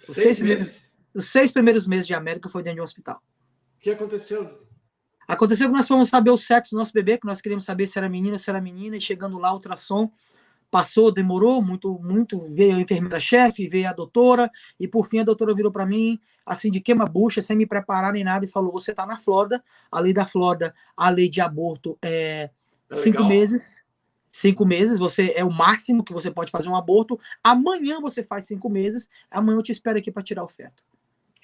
Os 6 meses? Os 6 primeiros meses de América foi dentro de um hospital. O que aconteceu? Aconteceu que nós fomos saber o sexo do nosso bebê, que nós queríamos saber se era menino ou se era menina, e chegando lá, ultrassom, passou, demorou muito, veio a enfermeira-chefe, veio a doutora, e por fim a doutora virou para mim, assim, de queima-bucha, sem me preparar nem nada, e falou, você está na Flórida, a lei da Flórida, a lei de aborto é 5 meses, 5 meses, você é o máximo que você pode fazer um aborto, amanhã você faz 5 meses, amanhã eu te espero aqui para tirar o feto.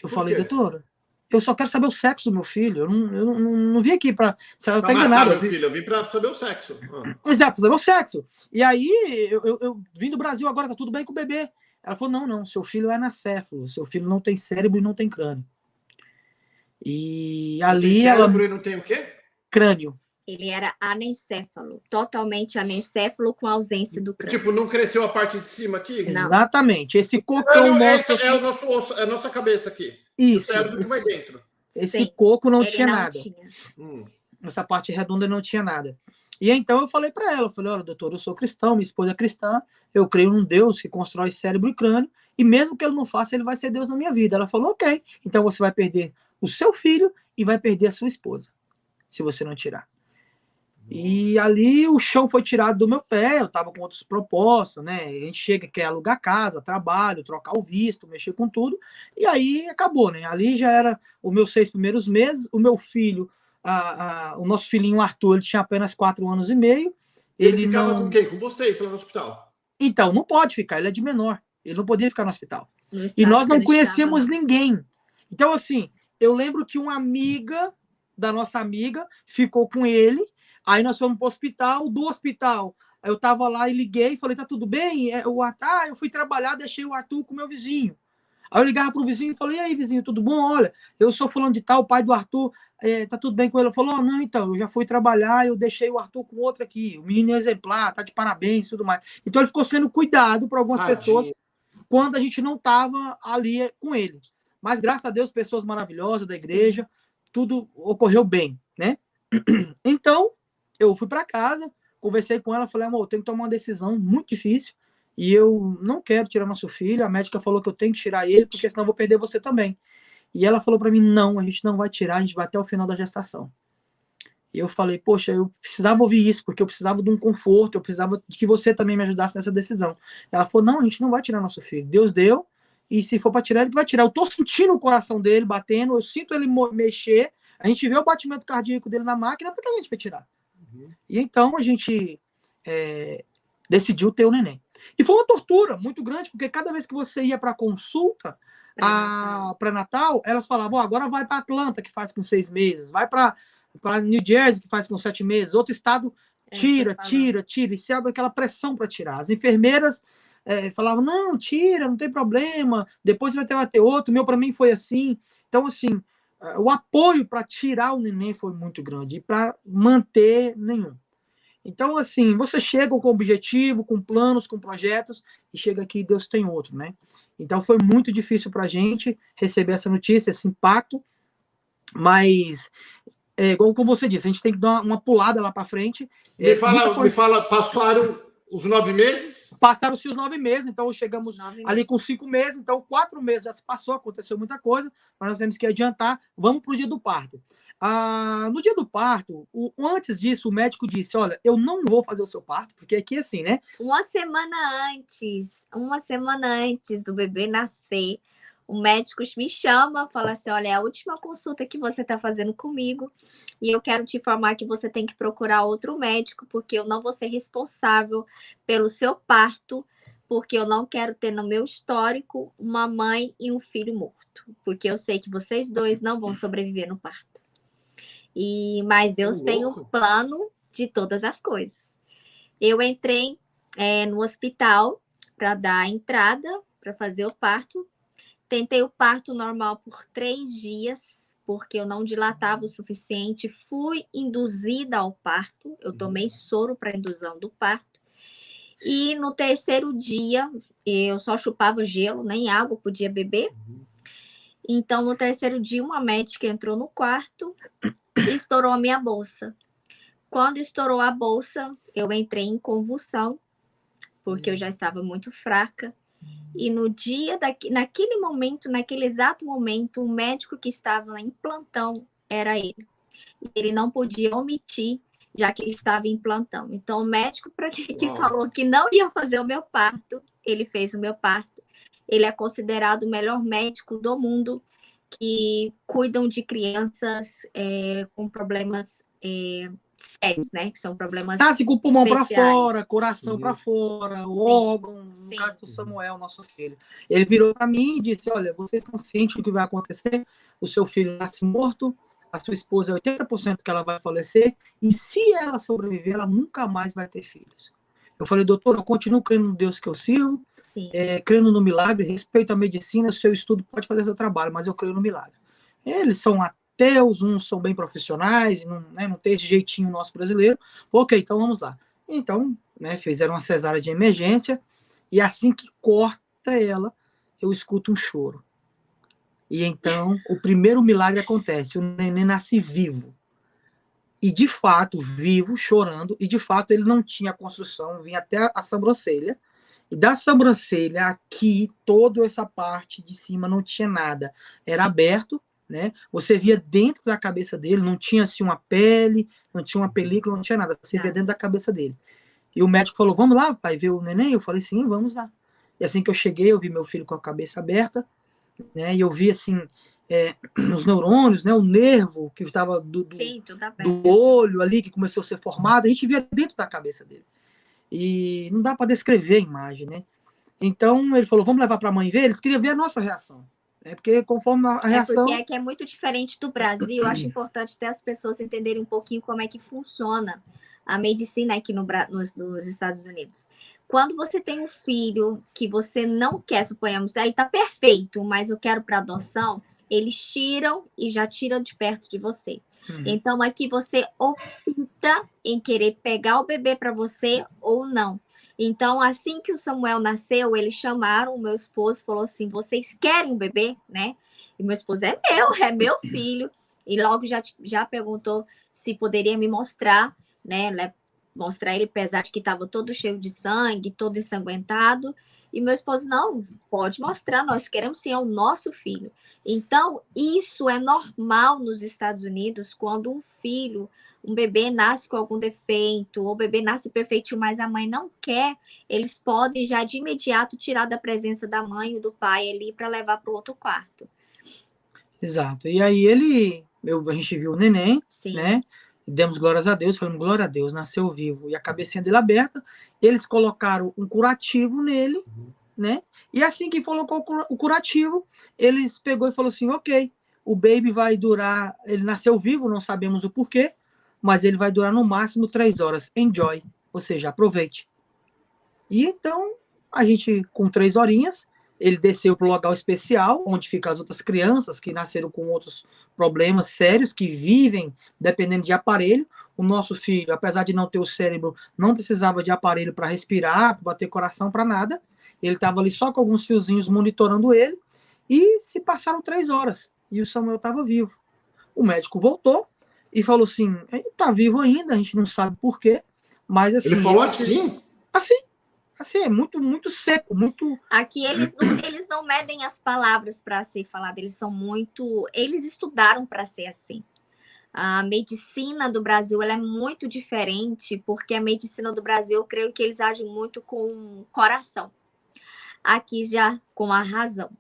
Eu falei, doutora, eu só quero saber o sexo do meu filho. Eu não vim aqui para. Se ela tá enganada. Meu filho, eu vim para saber o sexo. Exato, para saber o sexo. E aí, eu vim do Brasil agora, tá tudo bem com o bebê. Ela falou: não, seu filho é anacéfalo, seu filho não tem cérebro e não tem crânio. E não ali. Tem cérebro e não tem o quê? Crânio. Ele era anencéfalo, totalmente anencéfalo com ausência do crânio. Tipo, não cresceu a parte de cima aqui? Não. Exatamente. Esse cocão nosso. É o nosso osso, é a nossa cabeça aqui. Isso. O cérebro que vai dentro. Esse coco não tinha não nada. Tinha. Essa parte redonda não tinha nada. E então eu falei para ela, eu falei, olha, doutor, eu sou cristão, minha esposa é cristã, eu creio num Deus que constrói cérebro e crânio, e mesmo que ele não faça, ele vai ser Deus na minha vida. Ela falou, ok, então você vai perder o seu filho e vai perder a sua esposa, se você não tirar. Nossa. E ali o chão foi tirado do meu pé, eu estava com outros propósitos, né? A gente chega, quer alugar casa, trabalho, trocar o visto, mexer com tudo, e aí acabou, né? Ali já era os meus 6 primeiros meses, o meu filho, o nosso filhinho Arthur, ele tinha apenas 4 anos e meio. Ele ficava com quem? Com vocês lá no hospital? Então, não pode ficar, ele é de menor, ele não podia ficar no hospital. E nós não conhecíamos ninguém. Então, assim, eu lembro que uma amiga da nossa amiga ficou com ele. Aí nós fomos para o hospital, do hospital, eu estava lá e liguei, falei, tá tudo bem? Eu fui trabalhar, deixei o Arthur com o meu vizinho. Aí eu ligava para o vizinho e falei, e aí, vizinho, tudo bom? Olha, eu sou fulano de tal, pai do Arthur, tá tudo bem com ele? Ele falou, não, então, eu já fui trabalhar, eu deixei o Arthur com outro aqui, o menino é exemplar, tá de parabéns e tudo mais. Então ele ficou sendo cuidado por algumas pessoas quando a gente não estava ali com ele. Mas, graças a Deus, pessoas maravilhosas da igreja, tudo ocorreu bem, né? Então, eu fui para casa, conversei com ela, falei, amor, eu tenho que tomar uma decisão muito difícil e eu não quero tirar nosso filho. A médica falou que eu tenho que tirar ele, porque senão eu vou perder você também. E ela falou para mim, não, a gente não vai tirar, a gente vai até o final da gestação. E eu falei, poxa, eu precisava ouvir isso, porque eu precisava de um conforto, eu precisava de que você também me ajudasse nessa decisão. Ela falou, não, a gente não vai tirar nosso filho. Deus deu, e se for para tirar, ele vai tirar. Eu tô sentindo o coração dele batendo, eu sinto ele mexer, a gente vê o batimento cardíaco dele na máquina, por que a gente vai tirar? E então a gente decidiu ter o neném. E foi uma tortura muito grande, porque cada vez que você ia para consulta, pré-natal, elas falavam, agora vai para Atlanta, que faz com 6 meses, vai para New Jersey, que faz com 7 meses, outro estado, tira, e se abre aquela pressão para tirar. As enfermeiras falavam, não, tira, não tem problema, depois vai ter outro, o meu para mim foi assim. Então, assim, o apoio para tirar o neném foi muito grande, e para manter nenhum. Então, assim, você chega com objetivo, com planos, com projetos, e chega aqui e Deus tem outro, né? Então, foi muito difícil para a gente receber essa notícia, esse impacto, mas, igual como você disse, a gente tem que dar uma pulada lá para frente. Me fala, passaram os 9 meses? Passaram-se os 9 meses, então chegamos ali com 5 meses, então 4 meses já se passou, aconteceu muita coisa, mas nós temos que adiantar, vamos para o dia do parto. No dia do parto, antes disso, o médico disse, olha, eu não vou fazer o seu parto, porque aqui assim, né? Uma semana antes do bebê nascer, o médico me chama, fala assim, olha, é a última consulta que você está fazendo comigo e eu quero te informar que você tem que procurar outro médico, porque eu não vou ser responsável pelo seu parto, porque eu não quero ter no meu histórico uma mãe e um filho morto, porque eu sei que vocês dois não vão sobreviver no parto. Mas Deus tem um plano de todas as coisas. Eu entrei no hospital para dar a entrada, para fazer o parto. Tentei o parto normal por 3 dias, porque eu não dilatava o suficiente. Fui induzida ao parto. Eu tomei soro para indução do parto. E no 3º dia, eu só chupava gelo, nem água podia beber. Então, no 3º dia, uma médica entrou no quarto e estourou a minha bolsa. Quando estourou a bolsa, eu entrei em convulsão, porque eu já estava muito fraca. E no dia, naquele momento, naquele exato momento, o médico que estava em plantão era ele. Ele não podia omitir, já que ele estava em plantão. Então, o médico que falou que não ia fazer o meu parto, ele fez o meu parto. Ele é considerado o melhor médico do mundo, que cuidam de crianças com problemas sérios, né? Que são problemas assim, com o pulmão para especiais. fora, coração para fora, o órgão, no caso do Samuel, nosso filho. Ele virou para mim e disse, olha, vocês estão cientes do que vai acontecer? O seu filho nasce morto, a sua esposa é 80% que ela vai falecer, e se ela sobreviver, ela nunca mais vai ter filhos. Eu falei, doutor, eu continuo crendo no Deus que eu sirvo, crendo no milagre, respeito à medicina, o seu estudo pode fazer seu trabalho, mas eu creio no milagre. Eles são ateus, uns são bem profissionais, não tem esse jeitinho nosso brasileiro. Ok, então vamos lá. Então, fizeram uma cesárea de emergência, e assim que corta ela, eu escuto um choro. E então, o primeiro milagre acontece, o neném nasce vivo. E, de fato, vivo, chorando, e, de fato, ele não tinha construção, vinha até a sobrancelha, e da sobrancelha aqui, toda essa parte de cima não tinha nada, era aberto, né? Você via dentro da cabeça dele, não tinha assim uma pele, não tinha uma película, não tinha nada, você via dentro da cabeça dele. E o médico falou, vamos lá, pai, ver o neném? Eu falei, sim, vamos lá. E assim que eu cheguei, eu vi meu filho com a cabeça aberta, né? E eu vi assim, os neurônios, né? O nervo que estava do olho ali, que começou a ser formado, a gente via dentro da cabeça dele. E não dá para descrever a imagem, né? Então ele falou, vamos levar para a mãe ver? Eles queriam ver a nossa reação. Porque conforme a reação... Porque é muito diferente do Brasil. Eu acho importante até as pessoas entenderem um pouquinho como é que funciona a medicina aqui nos Estados Unidos. Quando você tem um filho que você não quer, suponhamos, ele está perfeito, mas eu quero para adoção, eles tiram e já tiram de perto de você. Então, aqui você opta em querer pegar o bebê para você ou não. Então, assim que o Samuel nasceu, eles chamaram o meu esposo, falou assim, vocês querem um bebê, né? E meu esposo, é meu filho. E logo já perguntou se poderia me mostrar, né? Mostrar ele, apesar de que estava todo cheio de sangue, todo ensanguentado. E meu esposo, não, pode mostrar, nós queremos sim, é o nosso filho. Então, isso é normal nos Estados Unidos, quando um bebê nasce com algum defeito, ou o bebê nasce perfeitinho, mas a mãe não quer, eles podem já de imediato tirar da presença da mãe ou do pai ali para levar para o outro quarto. Exato. E aí a gente viu o neném, né? Demos glórias a Deus, falamos glória a Deus, nasceu vivo. E a cabecinha dele aberta, eles colocaram um curativo nele, né? E assim que colocou o curativo, eles pegou e falou assim, ok, o baby vai durar, ele nasceu vivo, não sabemos o porquê, mas ele vai durar no máximo 3 horas. Enjoy, ou seja, aproveite. E então, a gente, com 3 horinhas, ele desceu para o local especial, onde ficam as outras crianças que nasceram com outros problemas sérios, que vivem dependendo de aparelho. O nosso filho, apesar de não ter o cérebro, não precisava de aparelho para respirar, para bater coração, para nada. Ele estava ali só com alguns fiozinhos monitorando ele. E se passaram 3 horas. E o Samuel estava vivo. O médico voltou e falou assim, ele está vivo ainda, a gente não sabe por quê. Mas assim... Ele falou assim? Assim, é muito, muito seco, muito... Aqui eles não medem as palavras para ser falado, eles são muito... Eles estudaram para ser assim. A medicina do Brasil ela é muito diferente, porque a medicina do Brasil, eu creio que eles agem muito com o coração. Aqui já com a razão.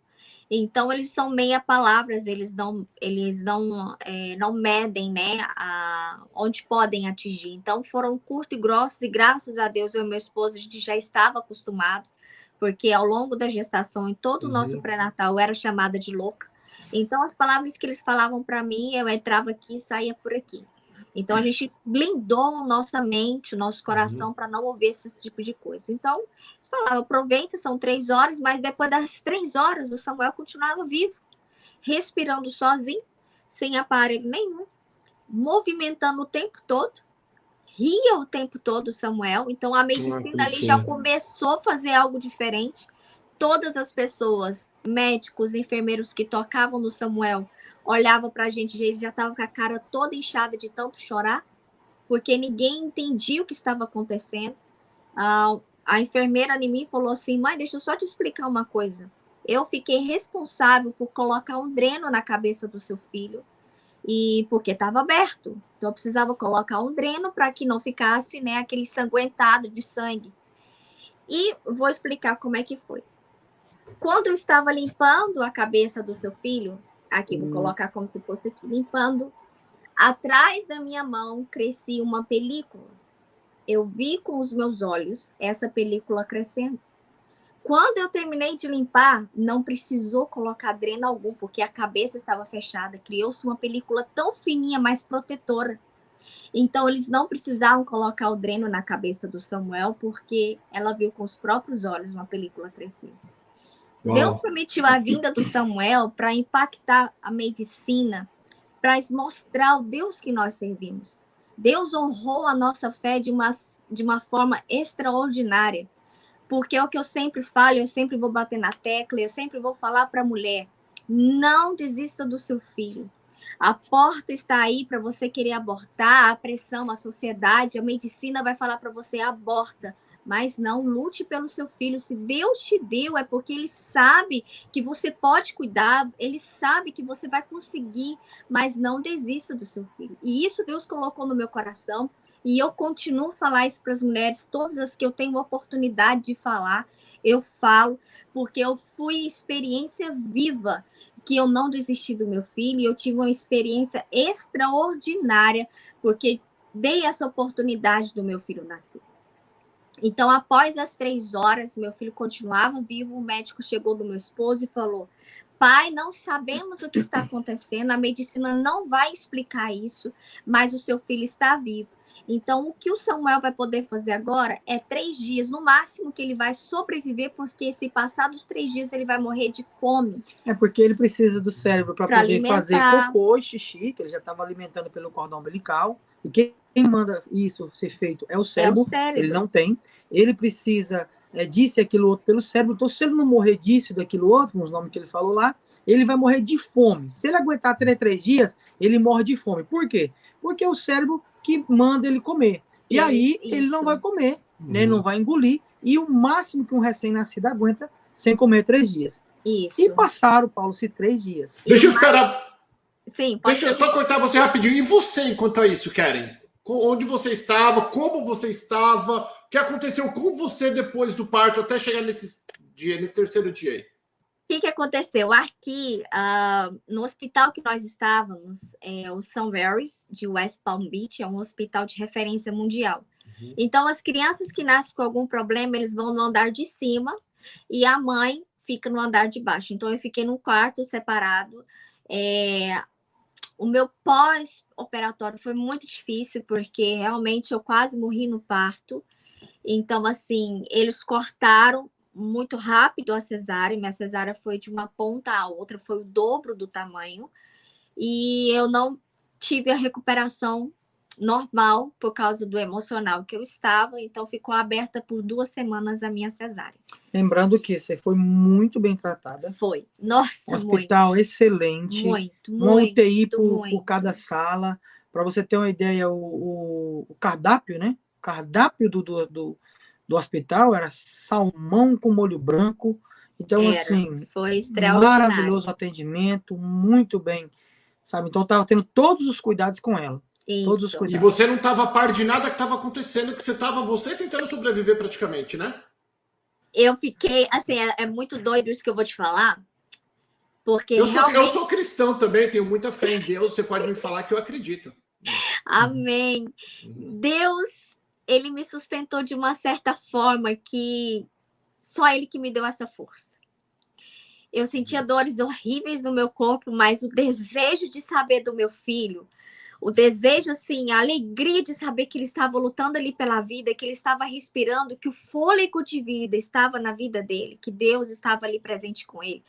Então, eles são meia palavras, eles não medem, né, onde podem atingir. Então, foram curtos e grossos, e graças a Deus, eu e meu esposo, a gente já estava acostumado, porque ao longo da gestação, em todo o nosso pré-natal, eu era chamada de louca. Então, as palavras que eles falavam para mim, eu entrava aqui e saía por aqui. Então, a gente blindou nossa mente, o nosso coração, para não ouvir esse tipo de coisa. Então, eles falavam, aproveita, são 3 horas, mas depois das 3 horas, o Samuel continuava vivo, respirando sozinho, sem aparelho nenhum, movimentando o tempo todo, ria o tempo todo o Samuel. Então, a medicina ali já começou a fazer algo diferente. Todas as pessoas, médicos, enfermeiros que tocavam no Samuel, olhavam para a gente, eles já estavam com a cara toda inchada de tanto chorar, porque ninguém entendia o que estava acontecendo. a enfermeira em mim falou assim, mãe, deixa eu só te explicar uma coisa. Eu fiquei responsável por colocar um dreno na cabeça do seu filho, e porque estava aberto. Então, eu precisava colocar um dreno para que não ficasse, né, aquele sanguentado de sangue. E vou explicar como é que foi. Quando eu estava limpando a cabeça do seu filho, aqui, vou colocar como se fosse aqui, limpando, atrás da minha mão crescia uma película. Eu vi com os meus olhos essa película crescendo. Quando eu terminei de limpar, não precisou colocar dreno algum, porque a cabeça estava fechada. Criou-se uma película tão fininha, mas protetora. Então, eles não precisavam colocar o dreno na cabeça do Samuel, porque ela viu com os próprios olhos uma película crescer. Uau. Deus permitiu a vinda do Samuel para impactar a medicina, para mostrar o Deus que nós servimos. Deus honrou a nossa fé de uma forma extraordinária. Porque é o que eu sempre falo, eu sempre vou bater na tecla, eu sempre vou falar para a mulher, não desista do seu filho. A porta está aí para você querer abortar, a pressão, a sociedade, a medicina vai falar para você, aborta. Mas não lute pelo seu filho. Se Deus te deu, é porque Ele sabe que você pode cuidar, Ele sabe que você vai conseguir, mas não desista do seu filho. E isso Deus colocou no meu coração. E eu continuo a falar isso para as mulheres, todas as que eu tenho oportunidade de falar, eu falo, porque eu fui experiência viva, que eu não desisti do meu filho, e eu tive uma experiência extraordinária, porque dei essa oportunidade do meu filho nascer. Então, após as 3 horas, meu filho continuava vivo, o médico chegou do meu esposo e falou, pai, não sabemos o que está acontecendo, a medicina não vai explicar isso, mas o seu filho está vivo. Então, o que o Samuel vai poder fazer agora é 3 dias, no máximo, que ele vai sobreviver, porque se passar dos 3 dias, ele vai morrer de fome. É porque ele precisa do cérebro para poder alimentar. Fazer cocô e xixi, que ele já estava alimentando pelo cordão umbilical. E quem manda isso ser feito é o cérebro. Ele não tem. Ele precisa disso e aquilo outro pelo cérebro. Então, se ele não morrer disso e daquilo outro, os nomes que ele falou lá, ele vai morrer de fome. Se ele aguentar 3 dias, ele morre de fome. Por quê? Porque é o cérebro que manda ele comer. E aí, ele não vai comer, né? Não vai engolir. E o máximo que um recém-nascido aguenta sem comer 3 dias. Isso. E passaram, Paulo-se 3 dias. Deixa eu esperar. Sim, Deixa eu só cortar você rapidinho. E você, enquanto a isso, Keren? Onde você estava? Como você estava? O que aconteceu com você depois do parto até chegar nesse 3º dia aí? O que aconteceu? Aqui, no hospital que nós estávamos, o St. Mary's, de West Palm Beach, é um hospital de referência mundial. Uhum. Então, as crianças que nascem com algum problema, eles vão no andar de cima e a mãe fica no andar de baixo. Então, eu fiquei num quarto separado. O meu pós-operatório foi muito difícil, porque realmente eu quase morri no parto. Então, assim, eles cortaram muito rápido a cesárea. Minha cesárea foi de uma ponta à outra, foi o dobro do tamanho. E eu não tive a recuperação normal por causa do emocional que eu estava. Então, ficou aberta por 2 semanas a minha cesárea. Lembrando que você foi muito bem tratada. Foi. Nossa, um hospital muito. Excelente. Muito, uma UTI por muito. cada sala. Para você ter uma ideia, o cardápio, né? O cardápio do hospital era salmão com molho branco. Então, assim, foi extraordinário. Maravilhoso atendimento, muito bem, sabe? Então, eu estava tendo todos os cuidados com ela. Isso. Todos os cuidados. E você não estava a par de nada que estava acontecendo, que você tentando sobreviver praticamente, né? Eu fiquei, assim, é muito doido isso que eu vou te falar, porque eu sou cristão também, tenho muita fé em Deus, você pode me falar que eu acredito. Amém. Deus, ele me sustentou de uma certa forma que só ele que me deu essa força. Eu sentia dores horríveis no meu corpo, mas o desejo de saber do meu filho, o desejo, assim, a alegria de saber que ele estava lutando ali pela vida, que ele estava respirando, que o fôlego de vida estava na vida dele, que Deus estava ali presente com ele.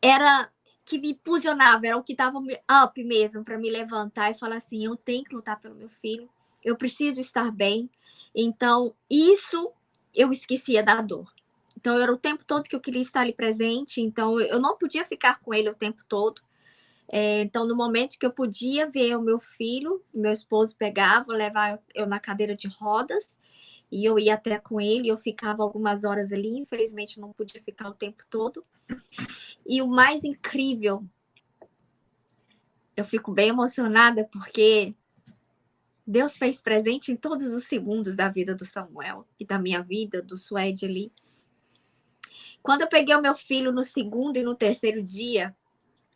Era que me impulsionava, era o que estava up mesmo, para me levantar e falar assim, eu tenho que lutar pelo meu filho, eu preciso estar bem. Então, isso eu esquecia da dor. Então, era o tempo todo que eu queria estar ali presente, então eu não podia ficar com ele o tempo todo. Então, no momento que eu podia ver o meu filho, meu esposo pegava, levava eu na cadeira de rodas, e eu ia até com ele, eu ficava algumas horas ali, infelizmente não podia ficar o tempo todo. E o mais incrível, eu fico bem emocionada porque Deus fez presente em todos os segundos da vida do Samuel e da minha vida, do Suede ali. Quando eu peguei o meu filho no segundo e no terceiro dia,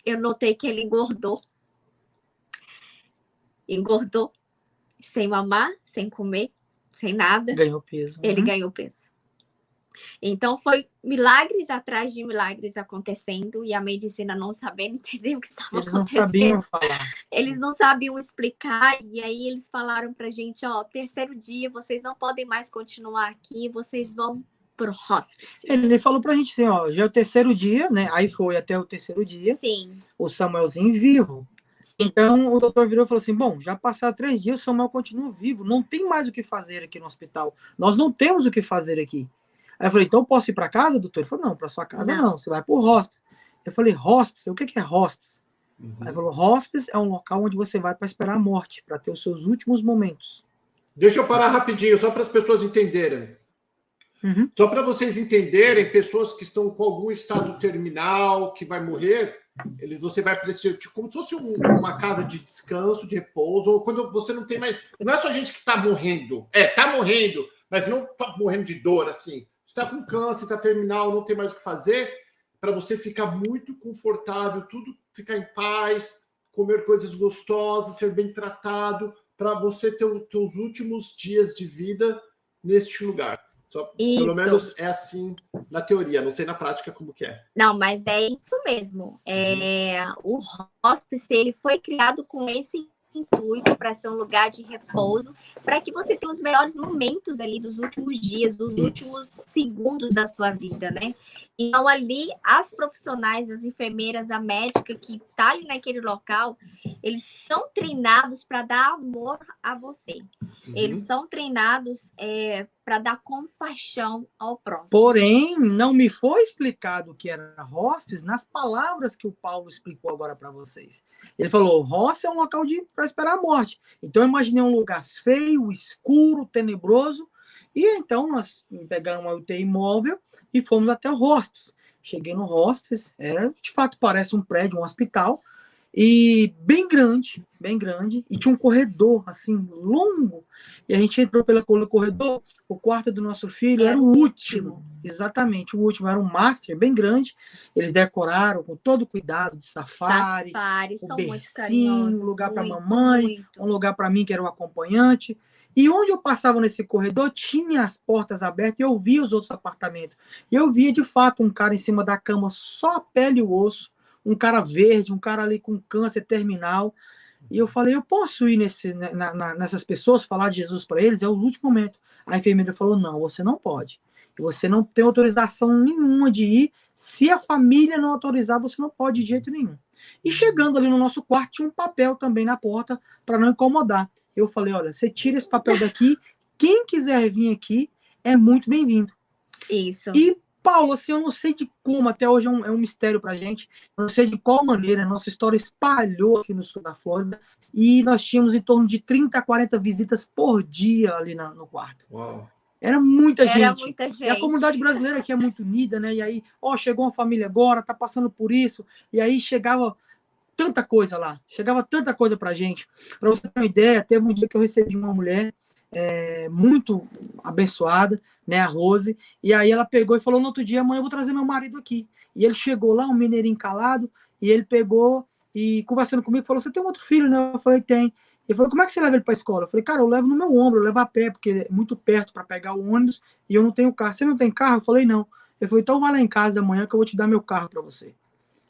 eu notei que ele engordou. Engordou, sem mamar, sem comer, sem nada. Ganhou peso. Ele ganhou peso. Então, foi milagres atrás de milagres acontecendo e a medicina não sabendo entender o que estava acontecendo. Eles não sabiam falar. Eles não sabiam explicar e aí eles falaram pra gente, ó, terceiro dia, vocês não podem mais continuar aqui, vocês vão pro hospice. Ele falou pra gente assim, ó, já é o terceiro dia, né? Aí foi até o terceiro dia. Sim. O Samuelzinho vivo. Sim. Então o doutor virou e falou assim, bom, já passaram 3 dias, o Samuel continua vivo, não tem mais o que fazer aqui no hospital. Nós não temos o que fazer aqui. Aí eu falei, então posso ir para casa, doutor? Ele falou, não, para sua casa não, você vai pro hospice. Eu falei, hospice? O que é hospice? Uhum. Aí ele falou, hospice é um local onde você vai para esperar a morte, para ter os seus últimos momentos. Deixa eu parar rapidinho, só para as pessoas entenderem. Uhum. Só para vocês entenderem, pessoas que estão com algum estado terminal, que vai morrer, você vai para esse, como se fosse uma casa de descanso, de repouso, ou quando você não tem mais... Não é só gente que está morrendo. Está morrendo, mas não está morrendo de dor, assim. Está com câncer, está terminal, não tem mais o que fazer, para você ficar muito confortável, tudo ficar em paz, comer coisas gostosas, ser bem tratado, para você ter os teus últimos dias de vida neste lugar. Só, pelo menos é assim na teoria, não sei na prática como que é. Não, mas é isso mesmo. O hospice, ele foi criado com esse intuito para ser um lugar de repouso, para que você tenha os melhores momentos ali dos últimos dias, dos últimos segundos da sua vida, né? Então, ali, as profissionais, as enfermeiras, a médica que está ali naquele local, eles são treinados para dar amor a você. Eles são treinados para dar compaixão ao próximo. Porém, não me foi explicado o que era hospice nas palavras que o Paulo explicou agora para vocês. Ele falou, hospice é um local para esperar a morte. Então, eu imaginei um lugar feio, escuro, tenebroso, e então nós pegamos uma UTI móvel e fomos até o hospice. Cheguei no hospice, de fato parece um prédio, um hospital, e bem grande, e tinha um corredor, assim, longo, e a gente entrou pelo corredor, o quarto do nosso filho era o último, exatamente, o último, era um master bem grande, eles decoraram com todo cuidado de safari são muito carinhosos, um lugar para mamãe, um lugar para mim que era o acompanhante, e onde eu passava nesse corredor, tinha as portas abertas e eu via os outros apartamentos, e eu via de fato um cara em cima da cama, só a pele e o osso, um cara verde, um cara ali com câncer terminal. E eu falei, eu posso ir nessas pessoas, falar de Jesus para eles? É o último momento. A enfermeira falou, não, você não pode. Você não tem autorização nenhuma de ir. Se a família não autorizar, você não pode de jeito nenhum. E chegando ali no nosso quarto, tinha um papel também na porta para não incomodar. Eu falei, olha, você tira esse papel daqui, quem quiser vir aqui é muito bem-vindo. Isso. E Paulo, assim, eu não sei de como, até hoje é um mistério pra gente, eu não sei de qual maneira a nossa história espalhou aqui no sul da Flórida, e nós tínhamos em torno de 30 a 40 visitas por dia ali no quarto. Uau. Era muita gente. Muita gente. E a comunidade brasileira aqui é muito unida, né? E aí, chegou uma família agora, tá passando por isso, e aí chegava tanta coisa lá, chegava tanta coisa pra gente. Pra você ter uma ideia, teve um dia que eu recebi uma mulher muito abençoada, né, a Rose, e aí ela pegou e falou, no outro dia, amanhã eu vou trazer meu marido aqui. E ele chegou lá, um mineirinho calado, e ele pegou e conversando comigo, falou, você tem um outro filho, né? Eu falei, tem. Ele falou, como é que você leva ele para a escola? Eu falei, cara, eu levo no meu ombro, eu levo a pé, porque é muito perto para pegar o ônibus, e eu não tenho carro. Você não tem carro? Eu falei, não. Ele falou, então vai lá em casa amanhã que eu vou te dar meu carro para você.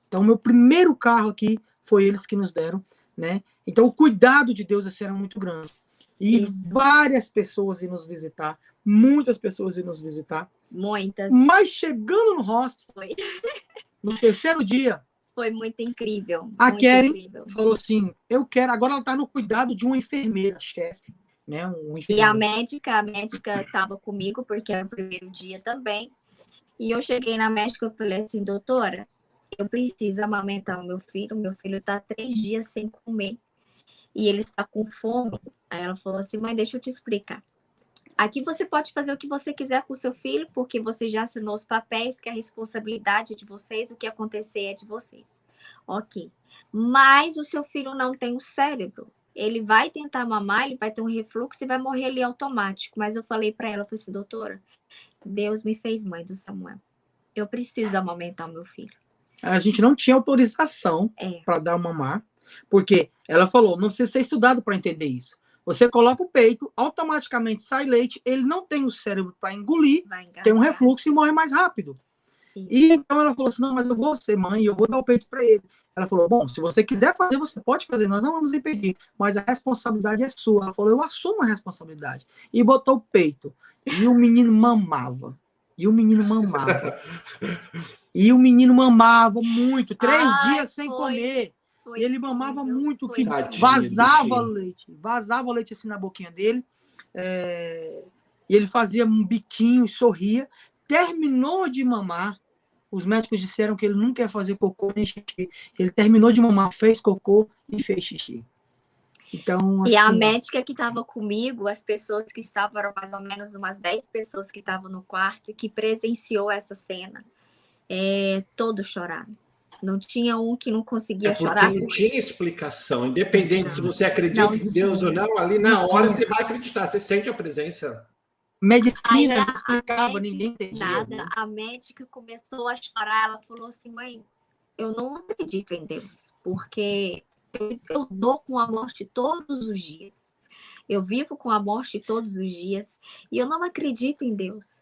Então, meu primeiro carro aqui foi eles que nos deram, né? Então, o cuidado de Deus esse era muito grande. E várias pessoas iam nos visitar, muitas pessoas iam nos visitar. Muitas. Mas chegando no hospice, no terceiro dia, foi muito incrível. A Karen falou assim, eu quero, agora ela está no cuidado de uma enfermeira, chefe, né? E a médica estava comigo, porque era o primeiro dia também. E eu cheguei na médica e falei assim, doutora, eu preciso amamentar o meu filho está 3 dias sem comer. E ele está com fome. Aí ela falou assim, mas deixa eu te explicar. Aqui você pode fazer o que você quiser com o seu filho, porque você já assinou os papéis, que a responsabilidade é de vocês, o que acontecer é de vocês. Ok. Mas o seu filho não tem o cérebro. Ele vai tentar mamar, ele vai ter um refluxo e vai morrer ali automático. Mas eu falei para ela, eu falei assim, doutora, Deus me fez mãe do Samuel. Eu preciso amamentar o meu filho. A gente não tinha autorização para dar mamar, porque ela falou, não precisa ser estudado para entender isso. Você coloca o peito, automaticamente sai leite, ele não tem o cérebro para engolir, tem um refluxo e morre mais rápido. Sim. E então ela falou assim, não, mas eu vou ser mãe, eu vou dar o peito para ele. Ela falou, bom, se você quiser fazer, você pode fazer, nós não vamos impedir, mas a responsabilidade é sua. Ela falou, eu assumo a responsabilidade. E botou o peito. E o menino mamava. E o menino mamava muito, 3 dias sem comer. E ele mamava muito, que vazava leite assim na boquinha dele. E ele fazia um biquinho e sorria. Terminou de mamar. Os médicos disseram que ele não quer fazer cocô nem xixi. Ele terminou de mamar, fez cocô e fez xixi. Então, assim, e a médica que estava comigo, as pessoas que estavam, eram mais ou menos umas 10 pessoas que estavam no quarto, que presenciou essa cena, todos choraram. Não tinha um que não conseguia chorar. Porque não tinha explicação. Independente se você acredita em Deus ou não, ali na hora você vai acreditar, você sente a presença. Medicina não explicava, ninguém entendia. Nada. A médica começou a chorar, ela falou assim, mãe, eu não acredito em Deus, porque eu dou com a morte todos os dias. Eu vivo com a morte todos os dias e eu não acredito em Deus.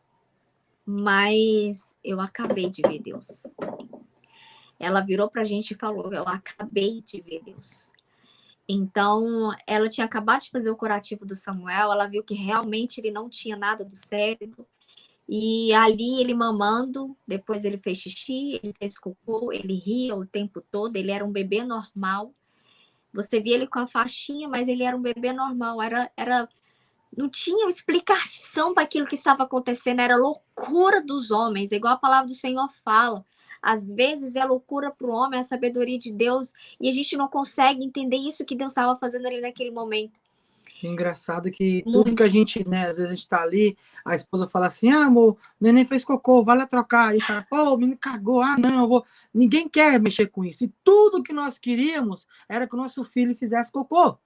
Mas eu acabei de ver Deus. Ela virou pra gente e falou, eu acabei de ver Deus. Então, ela tinha acabado de fazer o curativo do Samuel, ela viu que realmente ele não tinha nada do cérebro. E ali ele mamando, depois ele fez xixi, ele fez cocô, ele ria o tempo todo, ele era um bebê normal. Você via ele com a faixinha, mas ele era um bebê normal, não tinha explicação para aquilo que estava acontecendo, era loucura dos homens, igual a palavra do Senhor fala. Às vezes é loucura para o homem, a sabedoria de Deus, e a gente não consegue entender isso que Deus estava fazendo ali naquele momento. Engraçado que tudo que a gente, né, às vezes a gente tá ali, a esposa fala assim, amor, o neném fez cocô, vai lá trocar. E o cara, pô, o menino cagou, não, eu vou. Ninguém quer mexer com isso. E tudo que nós queríamos era que o nosso filho fizesse cocô.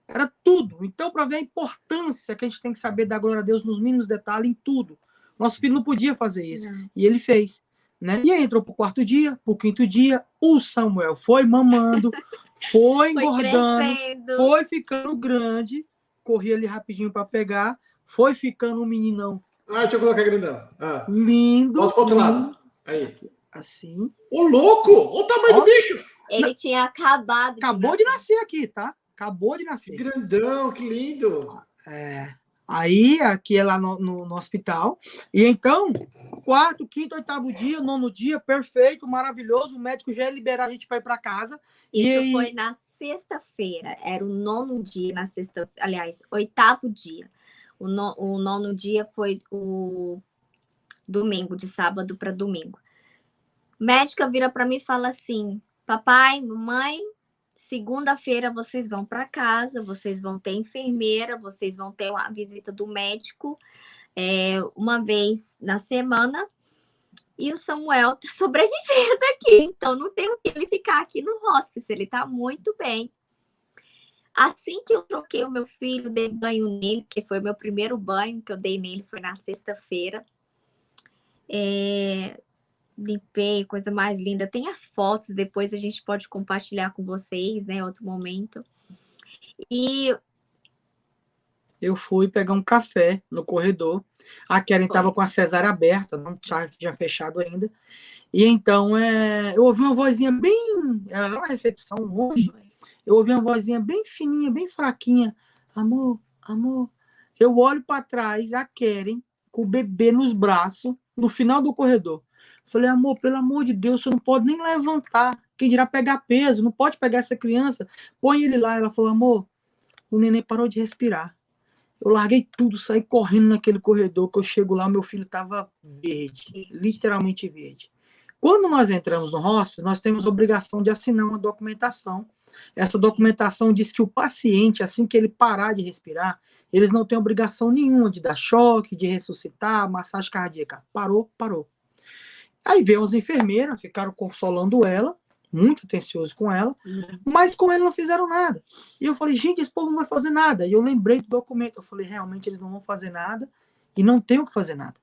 Era tudo. Então, para ver a importância que a gente tem que saber dar glória a Deus nos mínimos detalhes, em tudo. Nosso filho não podia fazer isso. Não. E ele fez. Né? E aí entrou pro 4º dia, pro 5º dia, o Samuel foi mamando, foi engordando, foi ficando grande, corria ali rapidinho para pegar, foi ficando um meninão. Deixa eu colocar grandão. Lindo. Volta pro outro lado. Aí. Assim. Ô, louco! Olha o tamanho do bicho! Ele tinha acabado. Acabou de nascer aqui, tá? Acabou de nascer. Que grandão, que lindo! Aí, aqui é lá no hospital. E então, 4º, 5º, 8º dia, 9º dia, perfeito, maravilhoso. O médico já ia liberar a gente para ir para casa. Isso foi na sexta-feira. Era o 9º dia, na sexta, aliás, 8º dia. O 9º dia foi o domingo, de sábado para domingo. Médica vira para mim e fala assim, papai, mamãe, segunda-feira vocês vão para casa, vocês vão ter enfermeira, vocês vão ter uma visita do médico uma vez na semana. E o Samuel está sobrevivendo aqui, então não tem o que ele ficar aqui no hospice, ele está muito bem. Assim que eu troquei o meu filho, dei banho nele, que foi o meu primeiro banho que eu dei nele, foi na sexta-feira. Limpei, coisa mais linda. Tem as fotos, depois a gente pode compartilhar com vocês, né, outro momento. E eu fui pegar um café no corredor. A Karen estava com a cesárea aberta, não tinha fechado ainda. E então eu ouvi uma vozinha bem... Era na recepção hoje. Eu ouvi uma vozinha bem fininha, bem fraquinha. Amor, amor. Eu olho para trás, a Karen com o bebê nos braços, no final do corredor. Falei, amor, pelo amor de Deus, você não pode nem levantar. Quem dirá pegar peso, não pode pegar essa criança. Põe ele lá. Ela falou, amor, o neném parou de respirar. Eu larguei tudo, saí correndo naquele corredor, que eu chego lá, meu filho estava verde, literalmente verde. Quando nós entramos no hospice, nós temos a obrigação de assinar uma documentação Essa documentação diz que o paciente, assim que ele parar de respirar, eles não têm obrigação nenhuma de dar choque, de ressuscitar, massagem cardíaca. Parou, parou. Aí veio as enfermeiras, ficaram consolando ela, muito atencioso com ela, mas com ele não fizeram nada. E eu falei, gente, esse povo não vai fazer nada. E eu lembrei do documento. Eu falei, realmente eles não vão fazer nada e não tem o que fazer nada.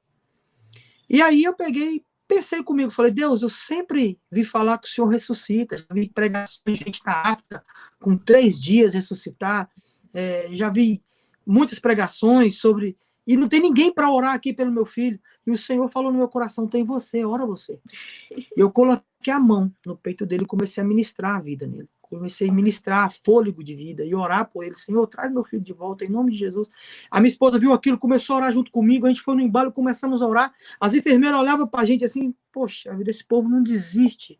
E aí eu peguei, pensei comigo, falei, Deus, eu sempre vi falar que o Senhor ressuscita, já vi pregações de gente na África com 3 dias ressuscitar, já vi muitas pregações sobre... E não tem ninguém para orar aqui pelo meu filho. E o Senhor falou no meu coração, tem você, ora você. E eu coloquei a mão no peito dele e comecei a ministrar a vida nele. Comecei a ministrar fôlego de vida e orar por ele. Senhor, traz meu filho de volta, em nome de Jesus. A minha esposa viu aquilo, começou a orar junto comigo, a gente foi no embalo, começamos a orar. As enfermeiras olhavam para a gente assim, poxa, a vida desse povo não desiste.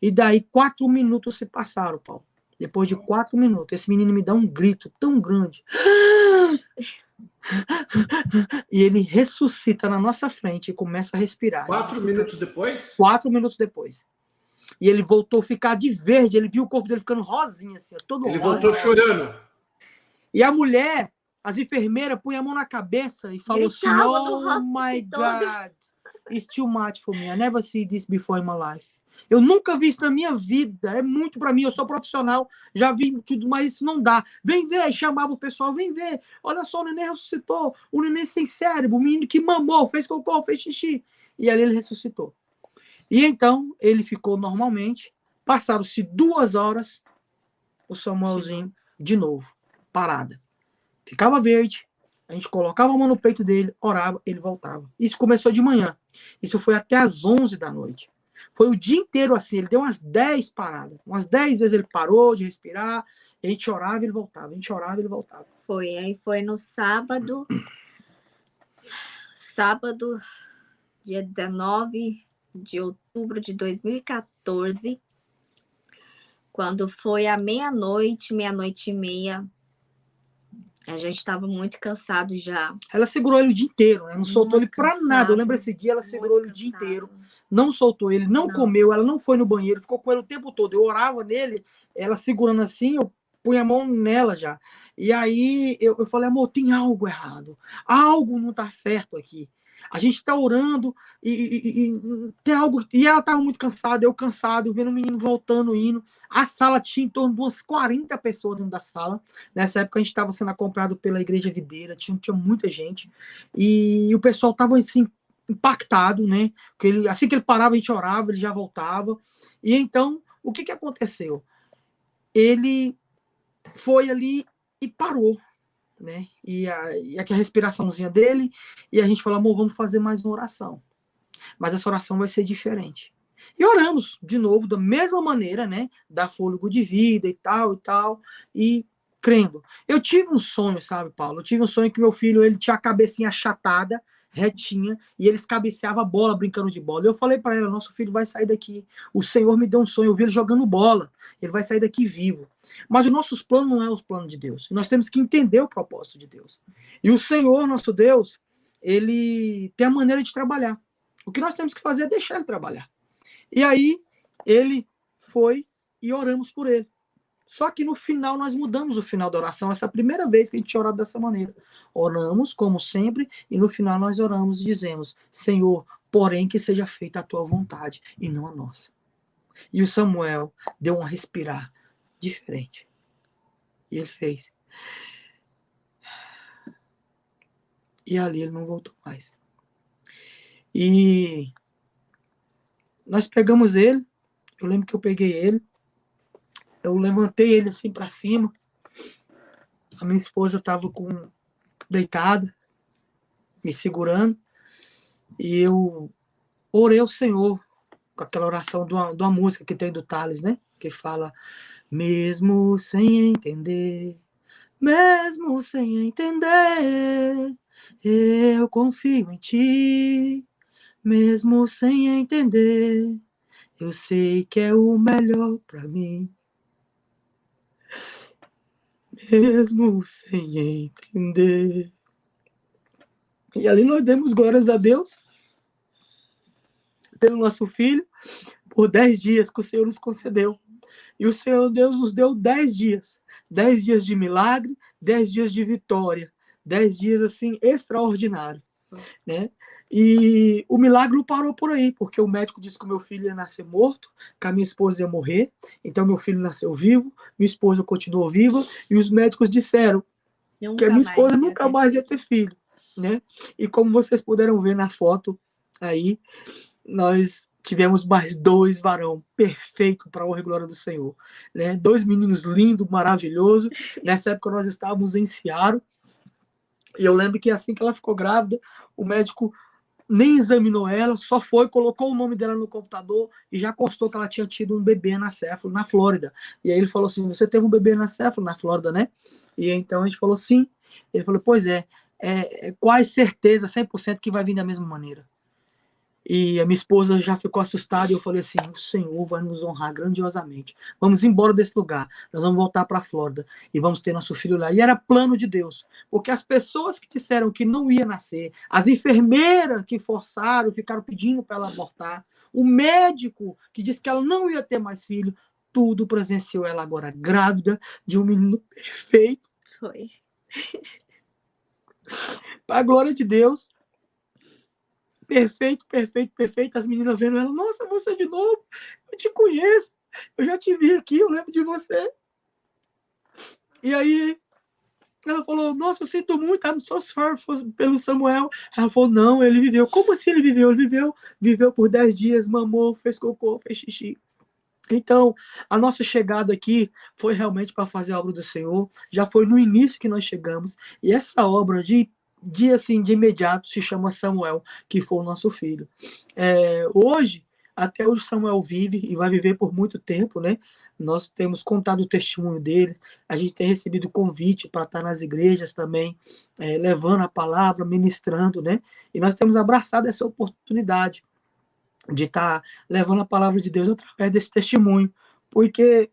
E daí 4 minutos se passaram, Paulo. Depois de 4 minutos, esse menino me dá um grito tão grande. E ele ressuscita na nossa frente e começa a respirar. 4 minutos depois? 4 minutos depois. E ele voltou a ficar de verde, ele viu o corpo dele ficando rosinho, assim, todo Ele voltou chorando. E a mulher, as enfermeiras, põe a mão na cabeça e falou assim, oh my God, it's too much for me. I never see this before in my life. Eu nunca vi isso na minha vida, é muito para mim, eu sou profissional, já vi tudo, mas isso não dá. Vem ver, chamava o pessoal, vem ver, olha só, o neném ressuscitou, o neném sem cérebro, o menino que mamou, fez cocô, fez xixi. E ali ele ressuscitou. E então, ele ficou normalmente, passaram-se 2 horas, o Samuelzinho, de novo, parada. Ficava verde, a gente colocava a mão no peito dele, orava, ele voltava. Isso começou de manhã, isso foi até às 11 da noite. Foi o dia inteiro assim, ele deu umas 10 paradas. Umas 10 vezes ele parou de respirar, a gente orava e ele voltava, a gente orava e ele voltava. Aí foi no sábado, dia 19 de outubro de 2014, quando foi à meia-noite e meia, a gente estava muito cansado já. Ela segurou ele o dia inteiro, né? Não soltou ele pra nada. Eu lembro esse dia, ela segurou ele o dia inteiro, não soltou ele, não comeu, ela não foi no banheiro, ficou com ele o tempo todo. Eu orava nele, ela segurando assim, eu punha a mão nela já. E aí eu falei, amor, tem algo errado. Algo não tá certo aqui. A gente está orando e tem algo. E ela estava muito cansada, eu cansado, vendo o menino voltando, indo. A sala tinha em torno de umas 40 pessoas dentro da sala. Nessa época a gente estava sendo acompanhado pela Igreja Videira, tinha muita gente. E o pessoal estava assim, impactado, né? Porque ele, assim que ele parava, a gente orava, ele já voltava. E então, o que aconteceu? Ele foi ali e parou. Né? E aqui a respiraçãozinha dele, e a gente falou, amor, vamos fazer mais uma oração. Mas essa oração vai ser diferente. E oramos de novo, da mesma maneira, né? Dar fôlego de vida e tal, e crendo. Eu tive um sonho, sabe, Paulo? Eu tive um sonho que meu filho, ele tinha a cabecinha achatada, retinha, e eles cabeceavam a bola, brincando de bola. E eu falei para ela, nosso filho vai sair daqui. O Senhor me deu um sonho, eu vi ele jogando bola. Ele vai sair daqui vivo. Mas os nossos planos não é os planos de Deus. Nós temos que entender o propósito de Deus. E o Senhor, nosso Deus, ele tem a maneira de trabalhar. O que nós temos que fazer é deixar ele trabalhar. E aí, ele foi e oramos por ele. Só que no final nós mudamos o final da oração. Essa é a primeira vez que a gente ora dessa maneira. Oramos, como sempre, e no final nós oramos e dizemos, Senhor, porém que seja feita a tua vontade e não a nossa. E o Samuel deu um respirar diferente. E ele fez. E ali ele não voltou mais. E nós pegamos ele. Eu lembro que eu peguei ele. Eu levantei ele assim para cima. A minha esposa estava deitada, me segurando. E eu orei ao Senhor com aquela oração de uma música que tem do Thales, né? Que fala, mesmo sem entender, eu confio em ti. Mesmo sem entender, eu sei que é o melhor para mim. Mesmo sem entender. E ali nós demos glórias a Deus pelo nosso filho, por 10 dias que o Senhor nos concedeu. E o Senhor Deus nos deu 10 dias. 10 dias de milagre, 10 dias de vitória. 10 dias, assim, extraordinários, né? E o milagre não parou por aí, porque o médico disse que o meu filho ia nascer morto, que a minha esposa ia morrer. Então, meu filho nasceu vivo, minha esposa continuou viva, e os médicos disseram que a minha esposa nunca mais ia ter filho, né? E como vocês puderam ver na foto aí, nós tivemos mais 2 varão perfeito para a honra e glória do Senhor, né? 2 meninos lindos, maravilhosos. Nessa época nós estávamos em Seattle, e eu lembro que assim que ela ficou grávida, o médico nem examinou ela, só foi, colocou o nome dela no computador e já constou que ela tinha tido um bebê anacéfalo na Flórida. E aí ele falou assim, você teve um bebê anacéfalo na Flórida, né? E então a gente falou, sim. Ele falou, pois quase certeza, 100% que vai vir da mesma maneira. E a minha esposa já ficou assustada e eu falei assim, o Senhor vai nos honrar grandiosamente. Vamos embora desse lugar, nós vamos voltar para a Flórida e vamos ter nosso filho lá. E era plano de Deus, porque as pessoas que disseram que não ia nascer, as enfermeiras que forçaram, ficaram pedindo para ela abortar, o médico que disse que ela não ia ter mais filho, tudo presenciou ela agora grávida de um menino perfeito. Foi. Para a glória de Deus. Perfeito, perfeito, perfeito. As meninas vendo ela, nossa, você de novo, eu te conheço, eu já te vi aqui, eu lembro de você. E aí ela falou, nossa, eu sinto muito, I'm so sorry pelo Samuel. Ela falou, não, ele viveu. Como assim ele viveu? Ele viveu por 10 dias, mamou, fez cocô, fez xixi. Então, a nossa chegada aqui foi realmente para fazer a obra do Senhor. Já foi no início que nós chegamos. E essa obra de imediato se chama Samuel, que foi o nosso filho. Até hoje Samuel vive e vai viver por muito tempo, né? Nós temos contado o testemunho dele, a gente tem recebido convite para estar nas igrejas também, levando a palavra, ministrando, né? E nós temos abraçado essa oportunidade de estar levando a palavra de Deus através desse testemunho, porque